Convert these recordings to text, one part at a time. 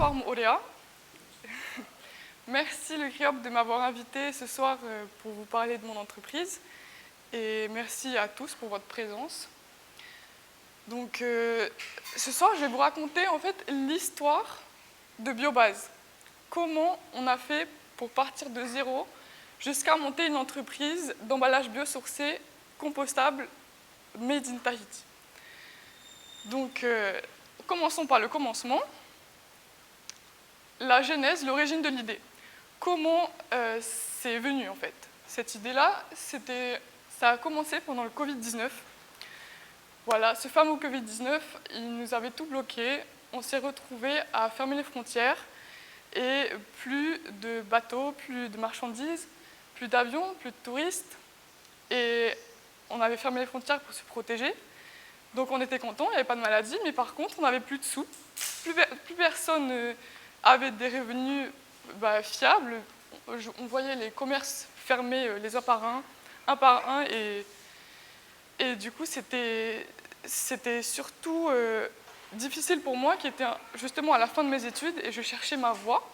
Bonsoir Auréa. Merci le CRIOP de m'avoir invité ce soir pour vous parler de mon entreprise et merci à tous pour votre présence. Donc ce soir je vais vous raconter en fait l'histoire de Biobase. Comment on a fait pour partir de zéro jusqu'à monter une entreprise d'emballage biosourcé compostable made in Tahiti. Donc commençons par le commencement. La genèse, l'origine de l'idée. Comment c'est venu en fait? Cette idée-là, ça a commencé pendant le Covid-19. Voilà, ce fameux Covid-19, il nous avait tout bloqué. On s'est retrouvés à fermer les frontières et plus de bateaux, plus de marchandises, plus d'avions, plus de touristes. Et on avait fermé les frontières pour se protéger. Donc on était contents, il n'y avait pas de maladie, mais par contre, on n'avait plus de sous. Plus personne avait des revenus fiables. On voyait les commerces fermés les uns par un et du coup, c'était surtout difficile pour moi, qui était justement à la fin de mes études, et je cherchais ma voie.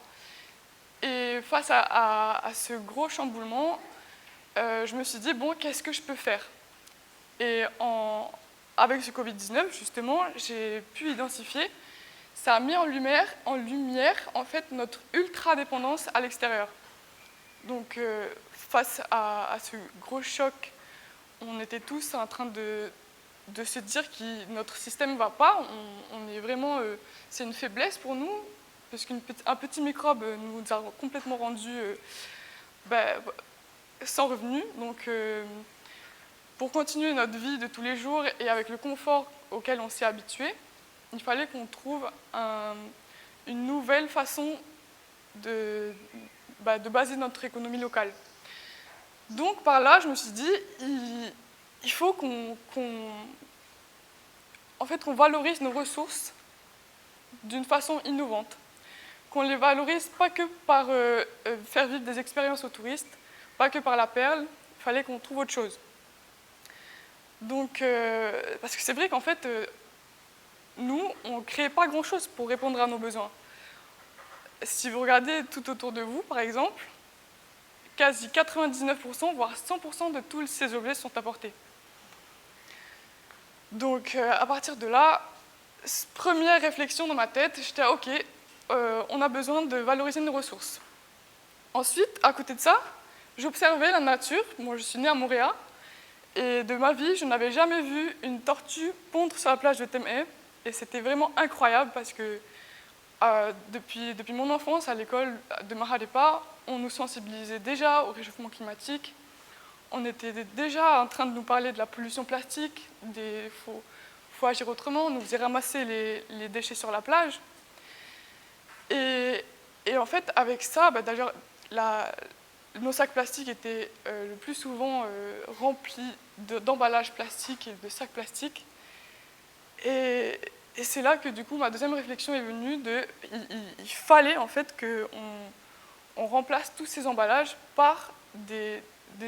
Et face à ce gros chamboulement, je me suis dit, bon, qu'est-ce que je peux faire? Et avec ce Covid-19, justement, j'ai pu identifier, ça a mis en lumière en fait, notre ultra-dépendance à l'extérieur. Donc, face à ce gros choc, on était tous en train de se dire que notre système ne va pas. On est vraiment, c'est une faiblesse pour nous, parce qu'un petit microbe nous a complètement rendus sans revenus. Donc, pour continuer notre vie de tous les jours et avec le confort auquel on s'est habitué, il fallait qu'on trouve une nouvelle façon de baser notre économie locale. Donc par là, je me suis dit, il faut qu'on valorise nos ressources d'une façon innovante, qu'on les valorise pas que par faire vivre des expériences aux touristes, pas que par la perle, il fallait qu'on trouve autre chose. Donc, parce que c'est vrai qu'en fait, nous, on ne créait pas grand-chose pour répondre à nos besoins. Si vous regardez tout autour de vous, par exemple, quasi 99%, voire 100% de tous ces objets sont apportés. Donc, à partir de là, première réflexion dans ma tête, j'étais OK, on a besoin de valoriser nos ressources. Ensuite, à côté de ça, j'observais la nature. Moi, je suis née à Montréal, et de ma vie, je n'avais jamais vu une tortue pondre sur la plage de Tem'e. Et c'était vraiment incroyable parce que depuis mon enfance à l'école de Mahalepa, on nous sensibilisait déjà au réchauffement climatique. On était déjà en train de nous parler de la pollution plastique, faut agir autrement. On nous faisait ramasser les déchets sur la plage. Et en fait, avec ça, d'ailleurs, nos sacs plastiques étaient le plus souvent remplis d'emballages plastiques et de sacs plastiques. Et c'est là que du coup ma deuxième réflexion est venue il fallait en fait qu'on remplace tous ces emballages par des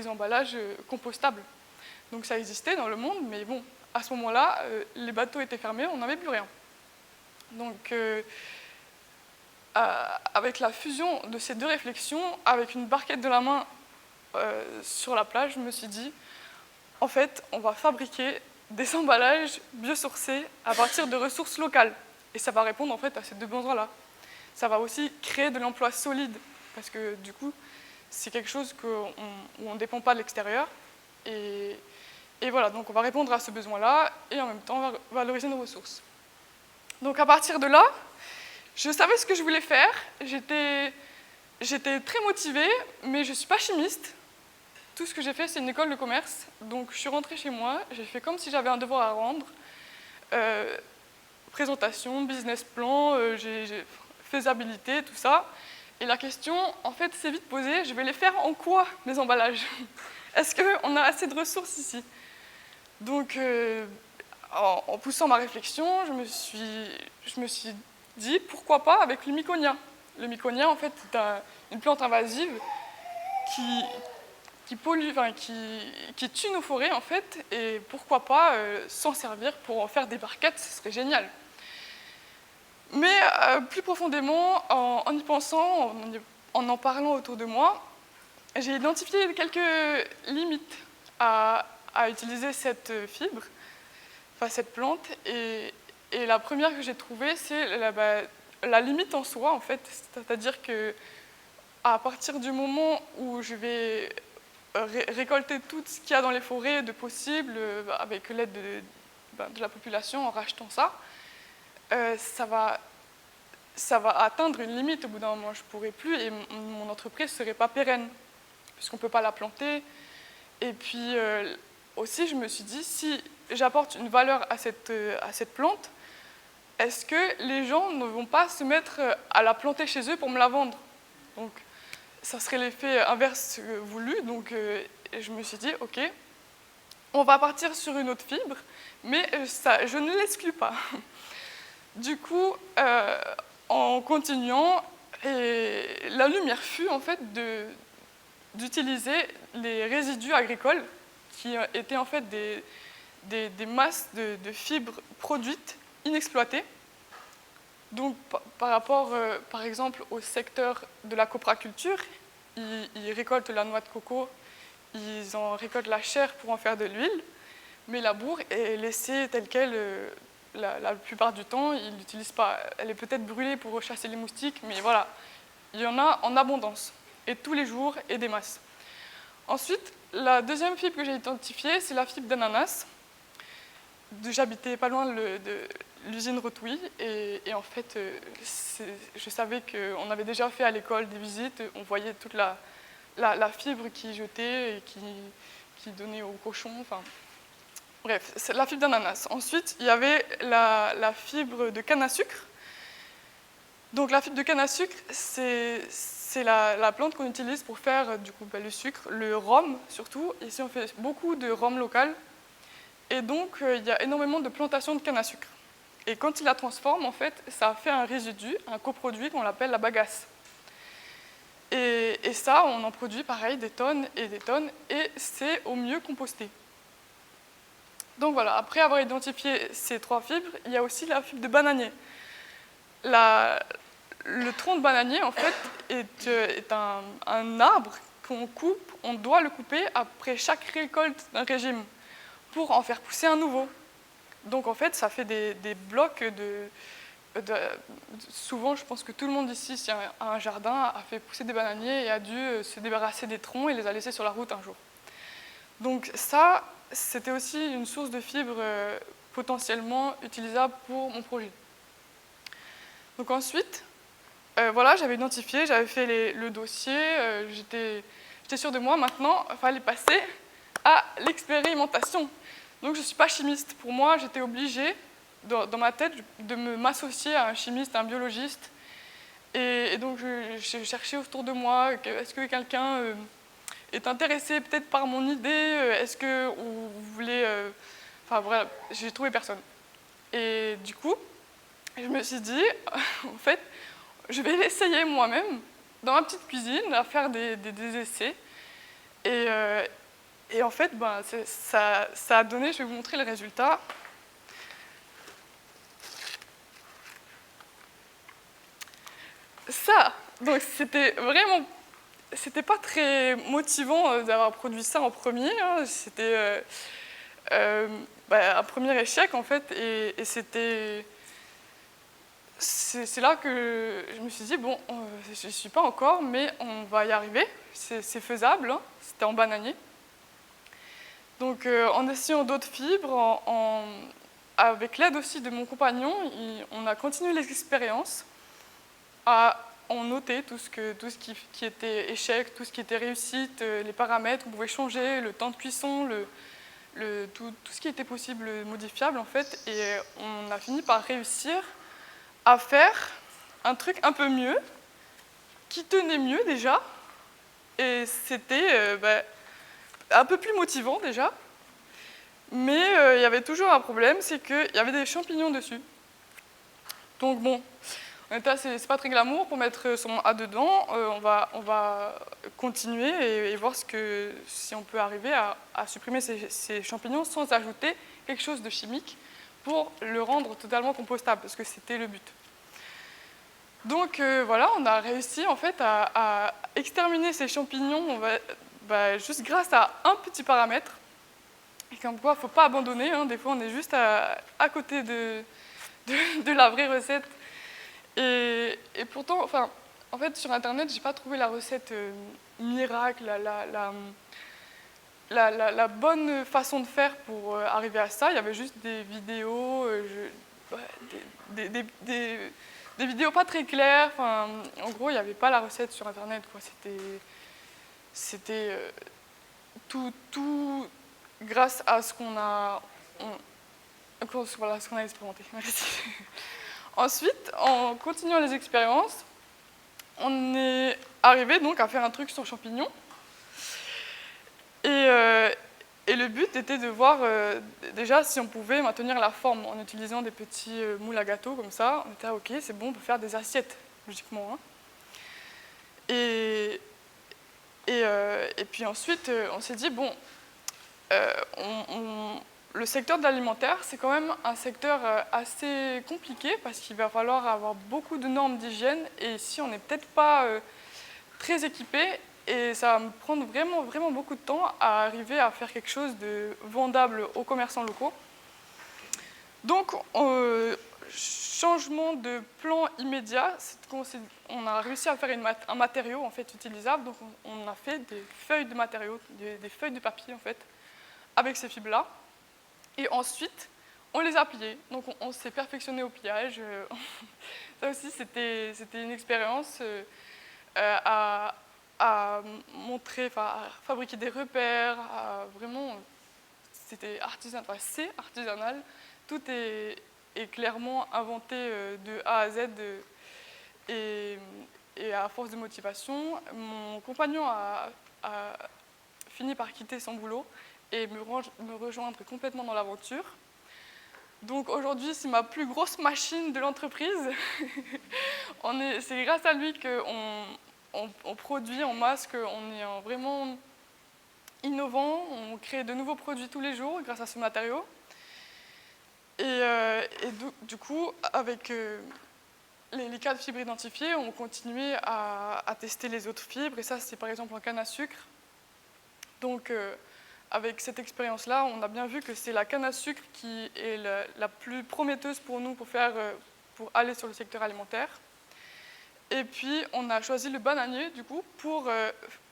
emballages compostables. Donc ça existait dans le monde, mais bon, à ce moment-là, les bateaux étaient fermés, on n'avait plus rien. Donc avec la fusion de ces deux réflexions, avec une barquette de la main sur la plage, je me suis dit, en fait, on va fabriquer des emballages biosourcés à partir de ressources locales. Et ça va répondre en fait à ces deux besoins-là. Ça va aussi créer de l'emploi solide, parce que du coup, c'est quelque chose où on ne dépend pas de l'extérieur. Et voilà, donc on va répondre à ce besoin-là et en même temps valoriser nos ressources. Donc à partir de là, je savais ce que je voulais faire. J'étais très motivée, mais je ne suis pas chimiste. Tout ce que j'ai fait, c'est une école de commerce. Donc, je suis rentrée chez moi, j'ai fait comme si j'avais un devoir à rendre. Présentation, business plan, faisabilité, tout ça. Et la question, en fait, s'est vite posée, je vais les faire en quoi, mes emballages? Est-ce qu'on a assez de ressources ici? Donc, en poussant ma réflexion, je me suis dit, pourquoi pas avec le miconia? Le miconia, en fait, c'est une plante invasive qui pollue, qui tue nos forêts en fait, et pourquoi pas s'en servir pour en faire des barquettes, ce serait génial. Mais plus profondément, en y pensant, en parlant autour de moi, j'ai identifié quelques limites à utiliser cette fibre, enfin cette plante. Et la première que j'ai trouvée, c'est la limite en soi, en fait. C'est-à-dire que à partir du moment où je vais récolter tout ce qu'il y a dans les forêts de possible, avec l'aide de la population en rachetant ça, ça va atteindre une limite au bout d'un moment. Je ne pourrai plus et mon entreprise ne serait pas pérenne, puisqu'on ne peut pas la planter. Et puis aussi, je me suis dit, si j'apporte une valeur à cette plante, est-ce que les gens ne vont pas se mettre à la planter chez eux pour me la vendre? Donc, ça serait l'effet inverse voulu. Donc, je me suis dit, ok, on va partir sur une autre fibre, mais ça, je ne l'exclus pas. Du coup, en continuant, la lumière fut en fait d'utiliser les résidus agricoles qui étaient en fait des masses de fibres produites, inexploitées. Donc par rapport, par exemple, au secteur de la copraculture, ils récoltent la noix de coco, ils en récoltent la chair pour en faire de l'huile, mais la bourre est laissée telle qu'elle. La plupart du temps, ils ne l'utilisent pas. Elle est peut-être brûlée pour chasser les moustiques, mais voilà, il y en a en abondance, et tous les jours, et des masses. Ensuite, la deuxième fibre que j'ai identifiée, c'est la fibre d'ananas. J'habitais pas loin de l'usine Retouille, et en fait, je savais qu'on avait déjà fait à l'école des visites, on voyait toute la fibre qui jetait et qui donnait aux cochons, enfin... Bref, c'est la fibre d'ananas. Ensuite, il y avait la fibre de canne à sucre. Donc la fibre de canne à sucre, c'est la plante qu'on utilise pour faire du coup, le sucre, le rhum surtout. Ici, on fait beaucoup de rhum local. Et donc, il y a énormément de plantations de canne à sucre. Et quand il la transforme, en fait, ça fait un résidu, un coproduit qu'on appelle la bagasse. Et ça, on en produit pareil des tonnes, et c'est au mieux composté. Donc voilà, après avoir identifié ces trois fibres, il y a aussi la fibre de bananier. Le tronc de bananier, en fait, est un arbre qu'on coupe, on doit le couper après chaque récolte d'un régime pour en faire pousser un nouveau. Donc en fait, ça fait des blocs souvent, je pense que tout le monde ici, si a un jardin, a fait pousser des bananiers et a dû se débarrasser des troncs et les a laissés sur la route un jour. Donc ça, c'était aussi une source de fibres potentiellement utilisable pour mon projet. Donc ensuite, voilà, j'avais identifié, j'avais fait le dossier, j'étais sûre de moi. Maintenant, il fallait passer à l'expérimentation. Donc je ne suis pas chimiste. Pour moi, j'étais obligée, dans ma tête, de m'associer à un chimiste, à un biologiste. Et donc je cherchais autour de moi, est-ce que quelqu'un... est intéressé peut-être par mon idée, est-ce que vous voulez... Enfin voilà, j'ai trouvé personne. Et du coup, je me suis dit, en fait, je vais l'essayer moi-même, dans ma petite cuisine, à faire des essais. Et en fait, ça a donné, je vais vous montrer le résultat. Ça, donc c'était pas très motivant d'avoir produit ça en premier. Hein. C'était un premier échec, en fait. Et c'est là que je me suis dit, bon, je ne suis pas encore, mais on va y arriver. C'est faisable. Hein. C'était en bananier. Donc, en essayant d'autres fibres, avec l'aide aussi de mon compagnon, on a continué les expériences on notait tout ce qui était échec, tout ce qui était réussite, les paramètres qu'on pouvait changer, le temps de cuisson, tout ce qui était possible modifiable en fait. Et on a fini par réussir à faire un truc un peu mieux, qui tenait mieux déjà. Et c'était un peu plus motivant déjà. Mais il y avait toujours un problème, c'est qu'il y avait des champignons dessus. Donc bon... C'est pas très glamour pour mettre son A dedans. On va continuer et voir si on peut arriver à supprimer ces champignons sans ajouter quelque chose de chimique pour le rendre totalement compostable, parce que c'était le but. Donc voilà, on a réussi en fait à exterminer ces champignons juste grâce à un petit paramètre. Et comme quoi, il ne faut pas abandonner, hein. Des fois on est juste à côté de la vraie recette. Et pourtant, enfin, en fait sur internet, j'ai pas trouvé la recette miracle, la bonne façon de faire pour arriver à ça. Il y avait juste des vidéos, des vidéos pas très claires. Enfin, en gros, il n'y avait pas la recette sur internet, quoi. C'était tout grâce à ce qu'on a, voilà, ce qu'on a expérimenté. Merci. Ensuite, en continuant les expériences, on est arrivé donc à faire un truc sur champignons. Et le but était de voir déjà si on pouvait maintenir la forme en utilisant des petits moules à gâteau comme ça. On était ok, c'est bon, on peut faire des assiettes, logiquement, hein. Et puis ensuite, on s'est dit, bon, le secteur de l'alimentaire, c'est quand même un secteur assez compliqué parce qu'il va falloir avoir beaucoup de normes d'hygiène et ici, on n'est peut-être pas très équipé et ça va me prendre vraiment, vraiment beaucoup de temps à arriver à faire quelque chose de vendable aux commerçants locaux. Donc, changement de plan immédiat, on a réussi à faire un matériau en fait utilisable. Donc, on a fait des feuilles de matériaux, des feuilles de papier en fait, avec ces fibres-là. Et ensuite, on les a pliées. Donc, on s'est perfectionné au pliage. Ça aussi, c'était une expérience à montrer, à fabriquer des repères. Vraiment, c'était artisanal. Enfin, c'est artisanal. Tout est clairement inventé de A à Z. Et à force de motivation, mon compagnon a fini par quitter son boulot et me rejoindre complètement dans l'aventure. Donc aujourd'hui, c'est ma plus grosse machine de l'entreprise. C'est grâce à lui qu'on produit en masse, qu'on est vraiment innovant, on crée de nouveaux produits tous les jours grâce à ce matériau. Et du coup, avec les cas de fibres identifiés, on continuait à tester les autres fibres. Et ça, c'est par exemple en canne à sucre. Donc, avec cette expérience-là, on a bien vu que c'est la canne à sucre qui est la plus prometteuse pour nous pour aller sur le secteur alimentaire. Et puis, on a choisi le bananier, du coup, pour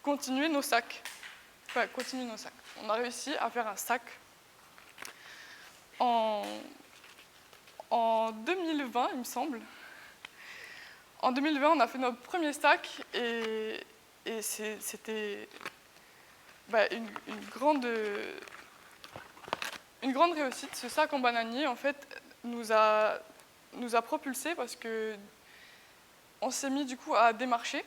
continuer nos sacs. Enfin, continuer nos sacs. On a réussi à faire un sac en 2020, il me semble. En 2020, on a fait notre premier sac et c'était une grande réussite. Ce sac en bananier, en fait, nous a propulsés parce que on s'est mis du coup à démarcher.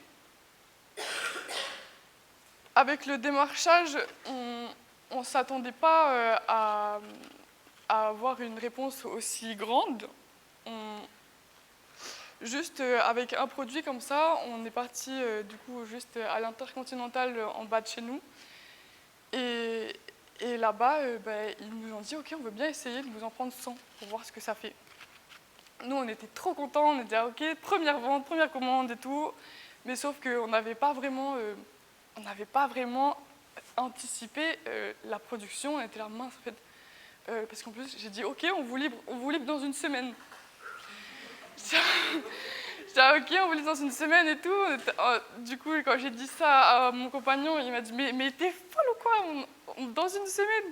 Avec le démarchage, on ne s'attendait pas à avoir une réponse aussi grande. Juste avec un produit comme ça, on est parti du coup juste à l'Intercontinental en bas de chez nous. Et là-bas, ils nous ont dit « Ok, on veut bien essayer de vous en prendre 100 pour voir ce que ça fait. » Nous, on était trop contents, on était « Ok, première vente, première commande et tout. » Mais sauf qu'on n'avait pas vraiment anticipé la production. On était là, mince, en fait. Parce qu'en plus, j'ai dit « Ok, on vous livre dans une semaine. » J'ai dit « Ok, on vous livre dans une semaine et tout. » Du coup, quand j'ai dit ça à mon compagnon, il m'a dit « Mais t'es folle ou quoi, dans une semaine ?»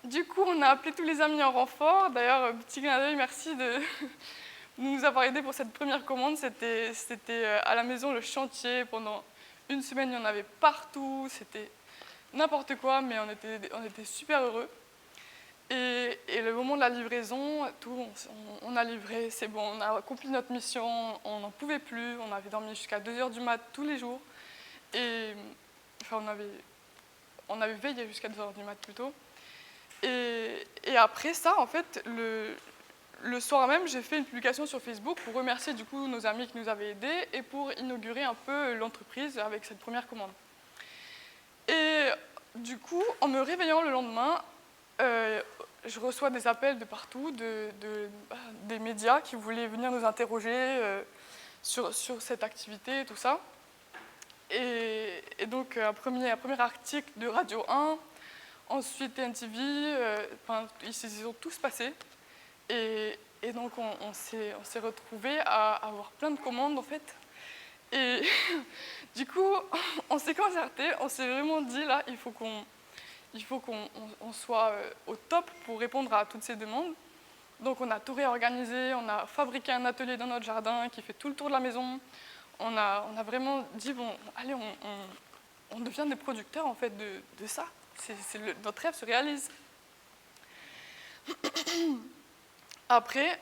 Du coup, on a appelé tous les amis en renfort. D'ailleurs, petit clin d'œil, merci de nous avoir aidés pour cette première commande. C'était à la maison le chantier. Pendant une semaine, il y en avait partout. C'était n'importe quoi, mais on était super heureux. Et le moment de la livraison, on a livré, c'est bon, on a accompli notre mission, on n'en pouvait plus. On avait dormi jusqu'à 2h du mat tous les jours. Et enfin, on avait veillé jusqu'à 2h du mat plutôt. Et après ça, en fait, le soir même, j'ai fait une publication sur Facebook pour remercier du coup nos amis qui nous avaient aidés et pour inaugurer un peu l'entreprise avec cette première commande. Et du coup, en me réveillant le lendemain, je reçois des appels de partout, des médias qui voulaient venir nous interroger sur cette activité, tout ça. Et donc, un premier article de Radio 1, ensuite NTV, ils se sont tous passés. Et donc, on s'est retrouvés à avoir plein de commandes, en fait. Et du coup, on s'est concerté, on s'est vraiment dit, là, il faut qu'on soit au top pour répondre à toutes ces demandes. Donc, on a tout réorganisé, on a fabriqué un atelier dans notre jardin qui fait tout le tour de la maison. On a vraiment dit, bon, allez, on devient des producteurs, en fait, de ça. Notre rêve se réalise. Après,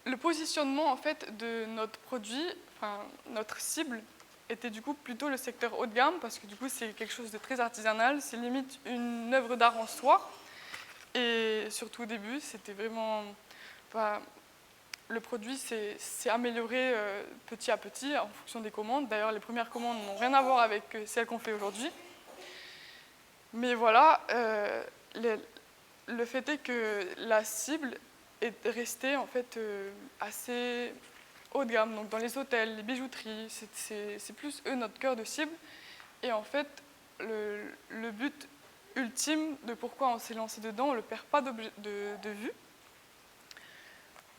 le positionnement en fait, de notre produit, enfin, notre cible, était du coup plutôt le secteur haut de gamme, parce que du coup c'est quelque chose de très artisanal, c'est limite une œuvre d'art en soi. Et surtout au début, c'était vraiment... le produit s'est amélioré petit à petit en fonction des commandes. D'ailleurs, les premières commandes n'ont rien à voir avec celles qu'on fait aujourd'hui. Mais voilà, le fait est que la cible est restée en fait assez haut de gamme. Donc dans les hôtels, les bijouteries, c'est plus eux notre cœur de cible. Et en fait, le but ultime de pourquoi on s'est lancé dedans, on ne le perd pas de vue.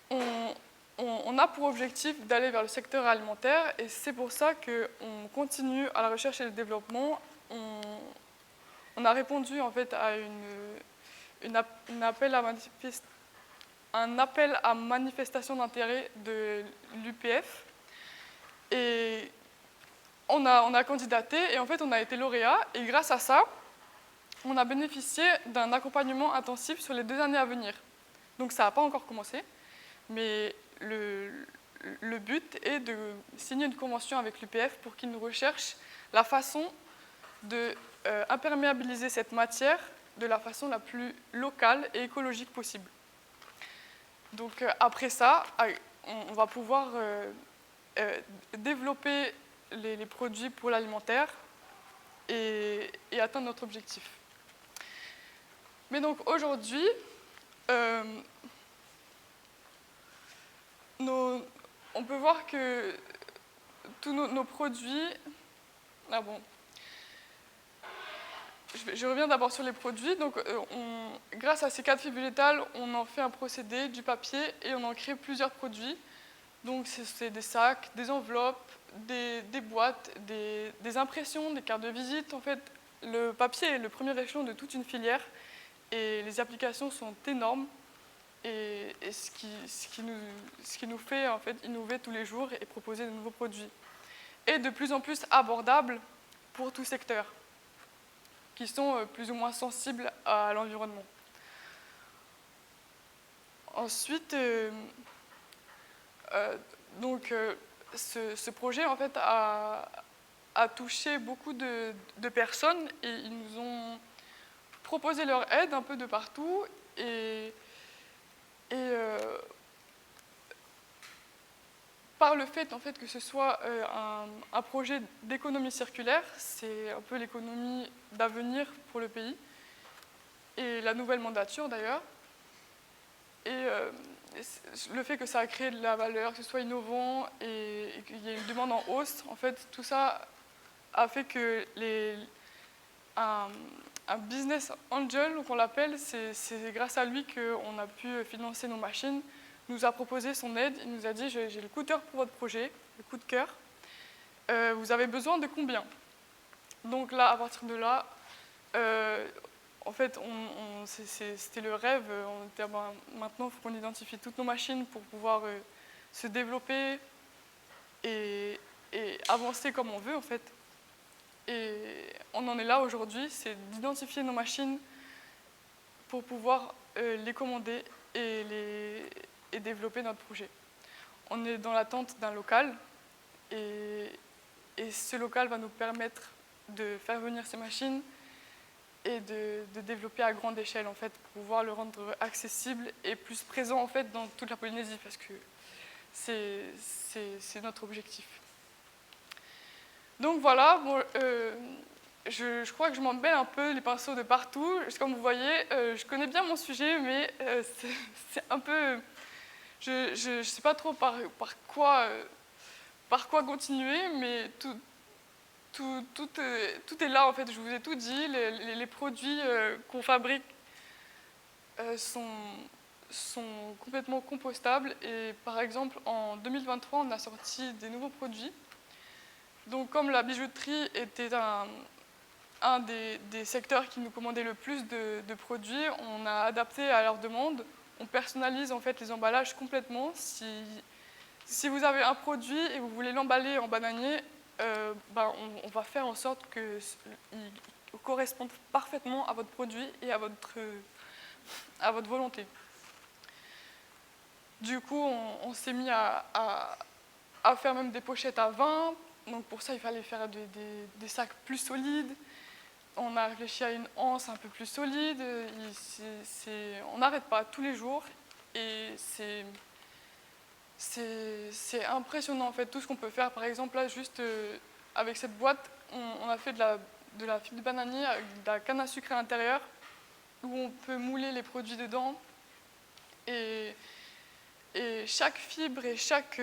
On a pour objectif d'aller vers le secteur alimentaire et c'est pour ça qu'on continue à la recherche et le développement. On a répondu en fait à un appel à manifestation d'intérêt de l'UPF et on a candidaté et en fait on a été lauréat et grâce à ça on a bénéficié d'un accompagnement intensif sur les 2 années à venir. Donc ça n'a pas encore commencé, mais le but est de signer une convention avec l'UPF pour qu'ils nous recherchent la façon de imperméabiliser cette matière de la façon la plus locale et écologique possible. Donc après ça, on va pouvoir développer les produits pour l'alimentaire et atteindre notre objectif. Mais donc aujourd'hui, on peut voir que tous nos produits... Ah bon. Je reviens d'abord sur les produits. Donc, grâce à ces 4 fibres végétales, on en fait un procédé, du papier, et on en crée plusieurs produits. Donc, c'est des sacs, des enveloppes, des boîtes, des impressions, des cartes de visite. En fait, le papier est le premier échelon de toute une filière, et les applications sont énormes. Et ce qui nous fait en fait, innover tous les jours et proposer de nouveaux produits. Et de plus en plus abordables pour tout secteur, qui sont plus ou moins sensibles à l'environnement. Ensuite, ce projet en fait, a touché beaucoup de personnes et ils nous ont proposé leur aide un peu de partout. Par le fait, en fait que ce soit un projet d'économie circulaire, c'est un peu l'économie d'avenir pour le pays, et la nouvelle mandature d'ailleurs. Et le fait que ça a créé de la valeur, que ce soit innovant et qu'il y ait une demande en hausse, en fait, tout ça a fait que un business angel, qu'on l'appelle, c'est grâce à lui qu'on a pu financer nos machines, nous a proposé son aide. Il nous a dit, j'ai le coup de cœur pour votre projet, le coup de cœur. Vous avez besoin de combien? Donc là, à partir de là, en fait, c'était le rêve. On était, maintenant, il faut qu'on identifie toutes nos machines pour pouvoir se développer et avancer comme on veut, en fait. Et on en est là aujourd'hui, c'est d'identifier nos machines pour pouvoir les commander et développer notre projet. On est dans l'attente d'un local et ce local va nous permettre de faire venir ces machines et de développer à grande échelle en fait, pour pouvoir le rendre accessible et plus présent en fait, dans toute la Polynésie parce que c'est notre objectif. Donc voilà, bon, je crois que je m'embelle un peu les pinceaux de partout. Comme vous voyez, je connais bien mon sujet, mais c'est un peu... Je ne sais pas trop par quoi continuer, mais tout est là, en fait. Je vous ai tout dit. Les produits qu'on fabrique sont complètement compostables. Et par exemple, en 2023, on a sorti des nouveaux produits. Donc, comme la bijouterie était un des secteurs qui nous commandait le plus de produits, on a adapté à leur demande. On personnalise en fait les emballages complètement. Si vous avez un produit et vous voulez l'emballer en bananier, on va faire en sorte qu'il corresponde parfaitement à votre produit et à votre volonté. Du coup, on s'est mis à faire même des pochettes à vin. Donc pour ça, il fallait faire des sacs plus solides. On a réfléchi à une anse un peu plus solide. On n'arrête pas tous les jours. Et c'est impressionnant en fait tout ce qu'on peut faire. Par exemple, là, juste avec cette boîte, on a fait de la fibre de bananier avec de la canne à sucre à l'intérieur, où on peut mouler les produits dedans. Et chaque fibre et chaque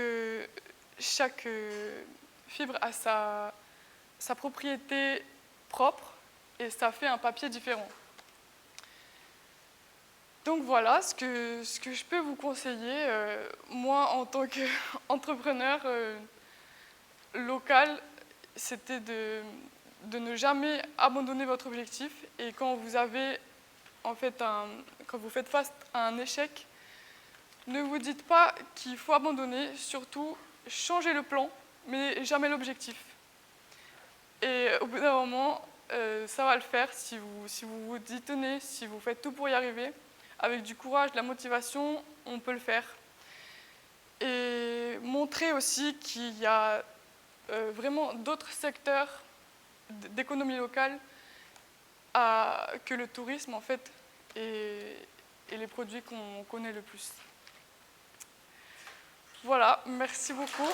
fibre a sa propriété propre et ça fait un papier différent. Donc voilà ce que je peux vous conseiller, moi en tant qu'entrepreneur local, c'était de ne jamais abandonner votre objectif. Et quand vous avez quand vous faites face à un échec, ne vous dites pas qu'il faut abandonner, surtout changez le plan, mais jamais l'objectif. Et au bout d'un moment, ça va le faire si vous vous y tenez, si vous faites tout pour y arriver. Avec du courage, de la motivation, on peut le faire. Et montrer aussi qu'il y a vraiment d'autres secteurs d'économie locale que le tourisme, en fait, et les produits qu'on connaît le plus. Voilà, merci beaucoup.